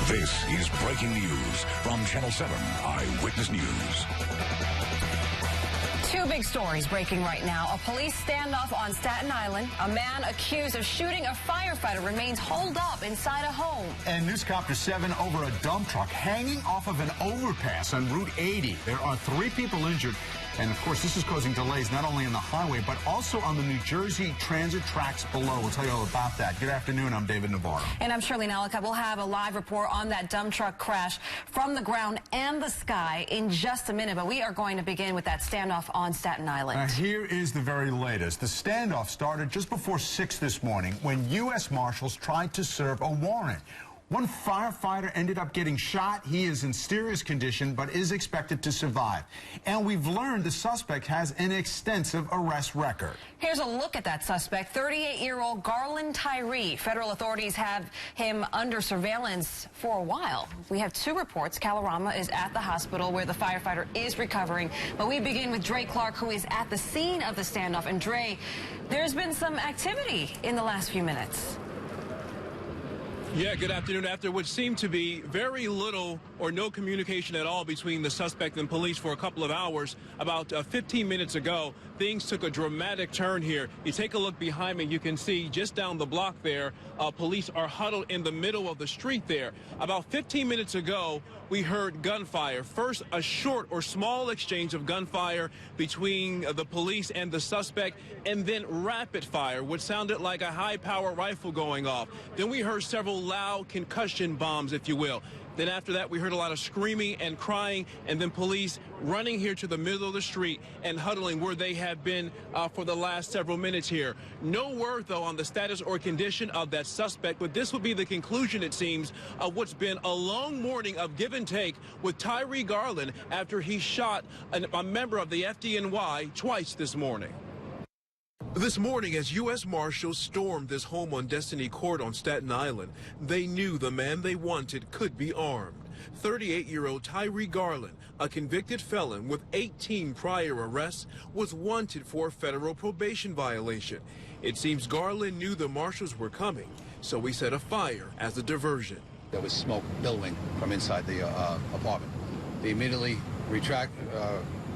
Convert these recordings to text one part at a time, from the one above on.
This is breaking news from Channel 7 Eyewitness News. Two big stories breaking right now. A police standoff on Staten Island. A man accused of shooting a firefighter remains holed up inside a home. And Newscopter 7 over a dump truck hanging off of an overpass on Route 80. There are 3 people injured. And, of course, this is causing delays not only on the highway, but also on the New Jersey transit tracks below. We'll tell you all about that. Good afternoon. I'm David Navarro. And I'm Shirley Nalica. We'll have a live report on that dump truck crash from the ground and the sky in just a minute. But we are going to begin with that standoff on Staten Island. Here is the very latest. The standoff started just before 6 this morning when U.S. Marshals tried to serve a warrant. One firefighter ended up getting shot. He is in serious condition, but is expected to survive. And we've learned the suspect has an extensive arrest record. Here's a look at that suspect, 38-year-old Garland Tyree. Federal authorities have him under surveillance for a while. We have 2 reports. Calorama is at the hospital where the firefighter is recovering. But we begin with Dre Clark, who is at the scene of the standoff. And Dre, there's been some activity in the last few minutes. Yeah, good afternoon. After what seemed to be very little or no communication at all between the suspect and police for a couple of hours, about 15 minutes ago, things took a dramatic turn here. You take a look behind me, you can see just down the block there, police are huddled in the middle of the street there. About 15 minutes ago, we heard gunfire. First, a short or small exchange of gunfire between the police and the suspect, and then rapid fire, which sounded like a high-power rifle going off. Then we heard several loud concussion bombs, if you will. Then after that, we heard a lot of screaming and crying, and then police running here to the middle of the street and huddling where they have been for the last several minutes here. No word, though, on the status or condition of that suspect, but this would be the conclusion, it seems, of what's been a long morning of give and take with Tyree Garland after he shot a member of the FDNY twice this morning. This morning, as U.S. Marshals stormed this home on Destiny Court on Staten Island, they knew the man they wanted could be armed. 38-year-old Tyree Garland, a convicted felon with 18 prior arrests, was wanted for a federal probation violation. It seems Garland knew the marshals were coming, so he set a fire as a diversion. There was smoke billowing from inside the apartment. They immediately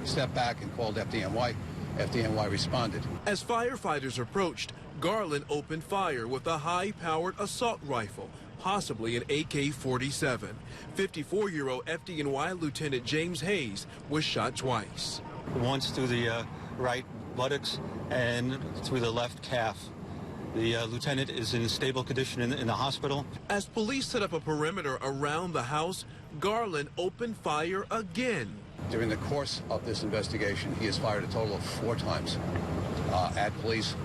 stepped back and called FDNY. FDNY responded. As firefighters approached, Garland opened fire with a high-powered assault rifle, possibly an AK-47. 54-year-old FDNY Lieutenant James Hayes was shot twice. Once through the right buttocks and through the left calf. The lieutenant is in stable condition in the hospital. As police set up a perimeter around the house, Garland opened fire again. During the course of this investigation, he has fired a total of 4 times at police.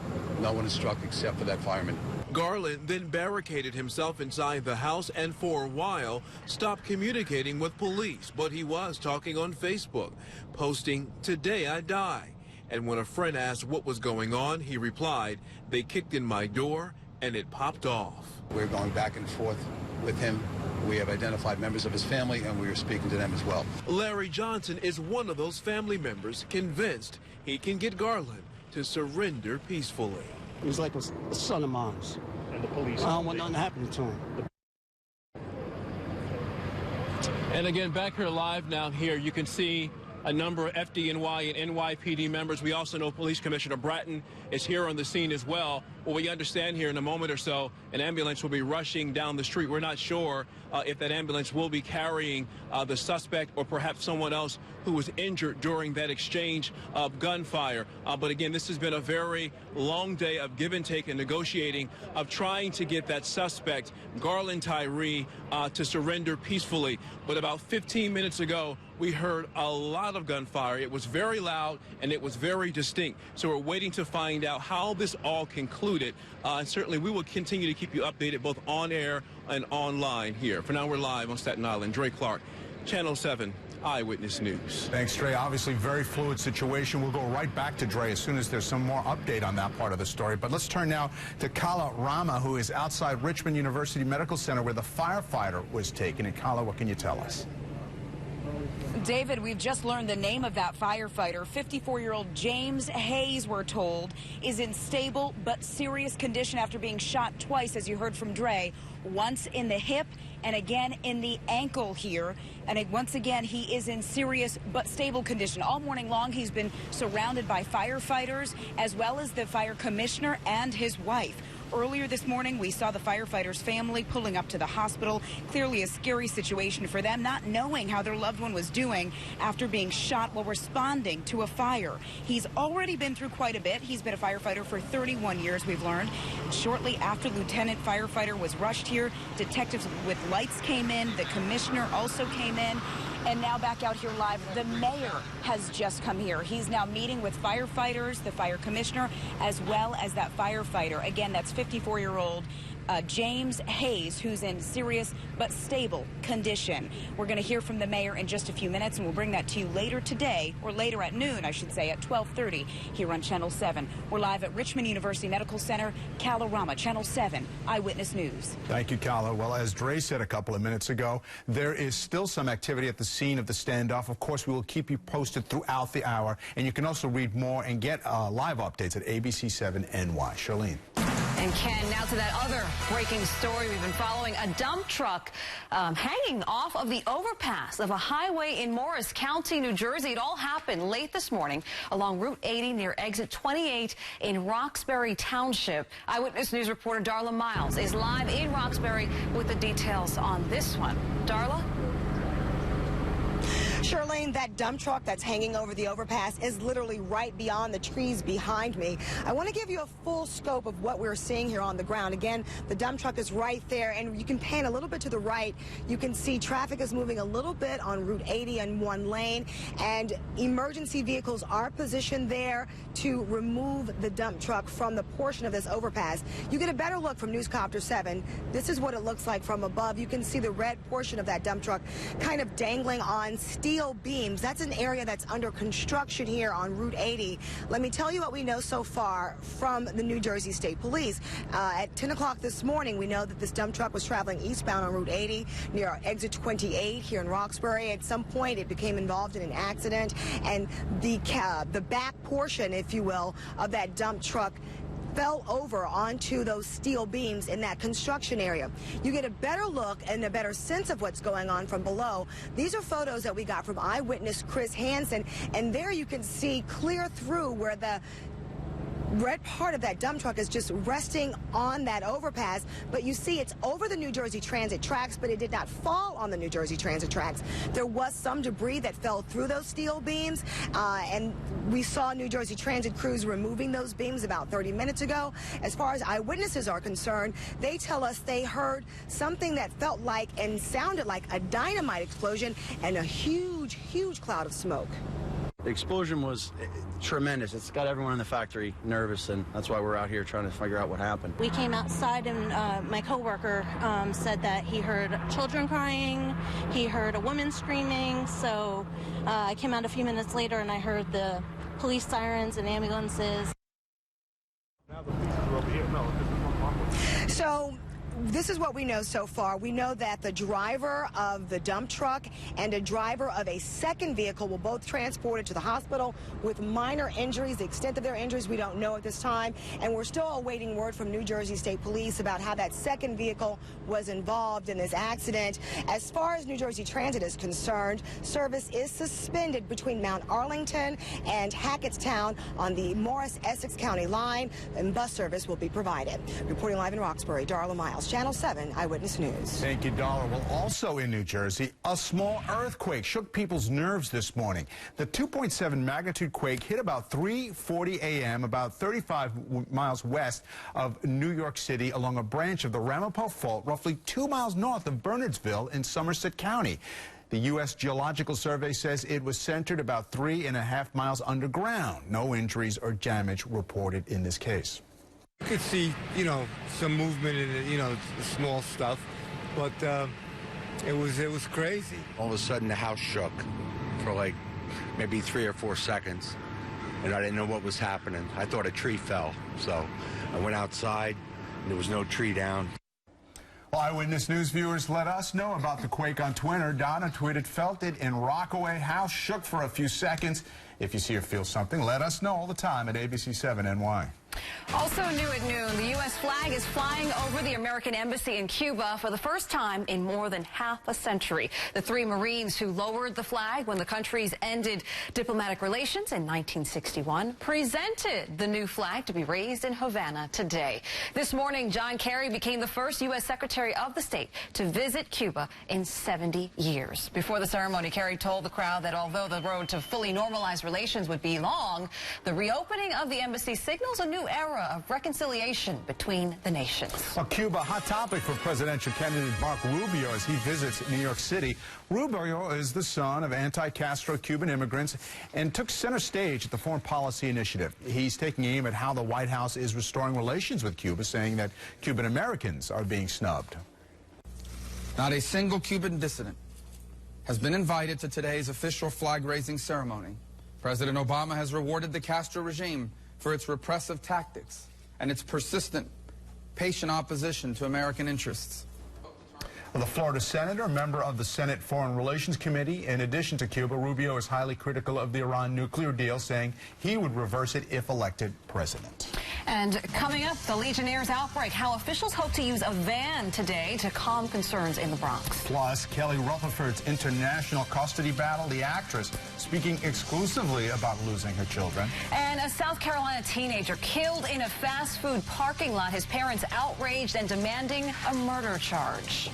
No one is struck except for that fireman. Garland then barricaded himself inside the house and for a while stopped communicating with police, but he was talking on Facebook, posting, "Today I die." And when a friend asked what was going on, he replied, "They kicked in my door and it popped off." We're going back and forth with him. We have identified members of his family, and we are speaking to them as well. Larry Johnson is one of those family members convinced he can get Garland to surrender peacefully. He was like a son of mine. And the police? I don't want nothing happening to him. And again, back here live now here, you can see a number of FDNY and NYPD members. We also know Police Commissioner Bratton is here on the scene as well. What we understand here in a moment or so, an ambulance will be rushing down the street. We're not sure if that ambulance will be carrying the suspect or perhaps someone else who was injured during that exchange of gunfire. But again, this has been a very long day of give and take and negotiating, of trying to get that suspect, Garland Tyree, to surrender peacefully. But about 15 minutes ago, we heard a lot of gunfire. It was very loud and it was very distinct. So we're waiting to find out how this all concluded. And certainly we will continue to keep you updated both on air and online here. For now, we're live on Staten Island. Dre Clark, Channel 7 Eyewitness News. Thanks, Dre. Obviously, very fluid situation. We'll go right back to Dre as soon as there's some more update on that part of the story. But let's turn now to Kala Rama, who is outside Richmond University Medical Center where the firefighter was taken. And Kala, what can you tell us? David, we've just learned the name of that firefighter. 54-year-old James Hayes, we're told, is in stable but serious condition after being shot twice, as you heard from Dre, once in the hip and again in the ankle here. And once again, he is in serious but stable condition. All morning long, he's been surrounded by firefighters as well as the fire commissioner and his wife. Earlier this morning, we saw the firefighter's family pulling up to the hospital. Clearly a scary situation for them, not knowing how their loved one was doing after being shot while responding to a fire. He's already been through quite a bit. He's been a firefighter for 31 years, we've learned. Shortly after Lieutenant Firefighter was rushed here, detectives with lights came in. The commissioner also came in. And now back out here live, the mayor has just come here. He's now meeting with firefighters, the fire commissioner, as well as that firefighter. Again, that's 54-year-old James Hayes, who's in serious but stable condition. We're going to hear from the mayor in just a few minutes, and we'll bring that to you later today, or later at noon, I should say, at 12:30 here on Channel 7. We're live at Richmond University Medical Center, Kalorama, Channel 7 Eyewitness News. Thank you, Kala. Well, as Dre said a couple of minutes ago, there is still some activity at the scene of the standoff. Of course, we will keep you posted throughout the hour, and you can also read more and get live updates at ABC7NY. Charlene. And Ken, now to that other breaking story we've been following. A dump truck hanging off of the overpass of a highway in Morris County, New Jersey. It all happened late this morning along Route 80 near exit 28 in Roxbury Township. Eyewitness News reporter Darla Miles is live in Roxbury with the details on this one. Darla? Charlene, that dump truck that's hanging over the overpass is literally right beyond the trees behind me. I want to give you a full scope of what we're seeing here on the ground. Again, the dump truck is right there, and you can pan a little bit to the right. You can see traffic is moving a little bit on Route 80 in one lane, and emergency vehicles are positioned there to remove the dump truck from the portion of this overpass. You get a better look from Newscopter 7. This is what it looks like from above. You can see the red portion of that dump truck kind of dangling on steel beams. That's an area that's under construction here on Route 80. Let me tell you what we know so far from the New Jersey State Police. At 10 o'clock this morning, we know that this dump truck was traveling eastbound on Route 80 near exit 28 here in Roxbury. At some point, it became involved in an accident, and the back portion, if you will, of that dump truck fell over onto those steel beams in that construction area. You get a better look and a better sense of what's going on from below. These are photos that we got from eyewitness Chris Hansen, and there you can see clear through where the red part of that dump truck is just resting on that overpass, but you see it's over the New Jersey Transit tracks, but it did not fall on the New Jersey Transit tracks. There was some debris that fell through those steel beams, and we saw New Jersey Transit crews removing those beams about 30 minutes ago. As far as eyewitnesses are concerned, they tell us they heard something that felt like and sounded like a dynamite explosion and a huge, huge cloud of smoke. The explosion was tremendous. It's got everyone in the factory nervous, and that's why we're out here trying to figure out what happened. We came outside, and my coworker said that he heard children crying, he heard a woman screaming, so I came out a few minutes later and I heard the police sirens and ambulances. So this is what we know so far. We know that the driver of the dump truck and a driver of a second vehicle were both transported to the hospital with minor injuries. The extent of their injuries we don't know at this time, and we're still awaiting word from New Jersey State Police about how that second vehicle was involved in this accident. As far as New Jersey Transit is concerned, service is suspended between Mount Arlington and Hackettstown on the Morris-Essex County line, and bus service will be provided. Reporting live in Roxbury, Darla Miles, Channel 7 Eyewitness News. Thank you, Darla. Well, also in New Jersey, a small earthquake shook people's nerves this morning. The 2.7 magnitude quake hit about 3:40 a.m., about 35 miles west of New York City along a branch of the Ramapo Fault, roughly 2 miles north of Bernardsville in Somerset County. The U.S. Geological Survey says it was centered about 3.5 miles underground. No injuries or damage reported in this case. You could see, some movement in it, small stuff, but it was crazy. All of a sudden, the house shook for like maybe 3 or 4 seconds, and I didn't know what was happening. I thought a tree fell, so I went outside, and there was no tree down. Well, Eyewitness News viewers let us know about the quake on Twitter. Donna tweeted, felt it in Rockaway House, shook for a few seconds. If you see or feel something, let us know all the time at ABC7NY. Also new at noon, the U.S. flag is flying over the American embassy in Cuba for the first time in more than half a century. The 3 Marines who lowered the flag when the countries ended diplomatic relations in 1961 presented the new flag to be raised in Havana today. This morning, John Kerry became the first U.S. Secretary of the state to visit Cuba in 70 years. Before the ceremony, Kerry told the crowd that although the road to fully normalized relations would be long, the reopening of the embassy signals a new era of reconciliation between the nations. Well, Cuba, hot topic for presidential candidate Marco Rubio as he visits New York City. Rubio is the son of anti-Castro Cuban immigrants and took center stage at the Foreign Policy Initiative. He's taking aim at how the White House is restoring relations with Cuba, saying that Cuban Americans are being snubbed. Not a single Cuban dissident has been invited to today's official flag-raising ceremony. President Obama has rewarded the Castro regime for its repressive tactics and its persistent, patient opposition to American interests. Well, the Florida senator, member of the Senate Foreign Relations Committee, in addition to Cuba, Rubio is highly critical of the Iran nuclear deal, saying he would reverse it if elected president. And coming up, the Legionnaires' outbreak, how officials hope to use a van today to calm concerns in the Bronx. Plus, Kelly Rutherford's international custody battle, the actress speaking exclusively about losing her children. And a South Carolina teenager killed in a fast food parking lot, his parents outraged and demanding a murder charge.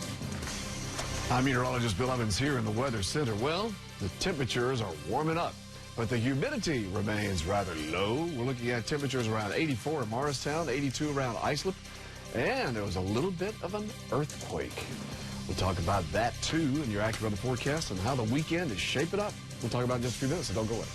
I'm meteorologist Bill Evans here in the Weather Center. Well, the temperatures are warming up, but the humidity remains rather low. We're looking at temperatures around 84 in Morristown, 82 around Islip, and there was a little bit of an earthquake. We'll talk about that, too, in your accurate weather forecast and how the weekend is shaping up. We'll talk about it in just a few minutes, so don't go away.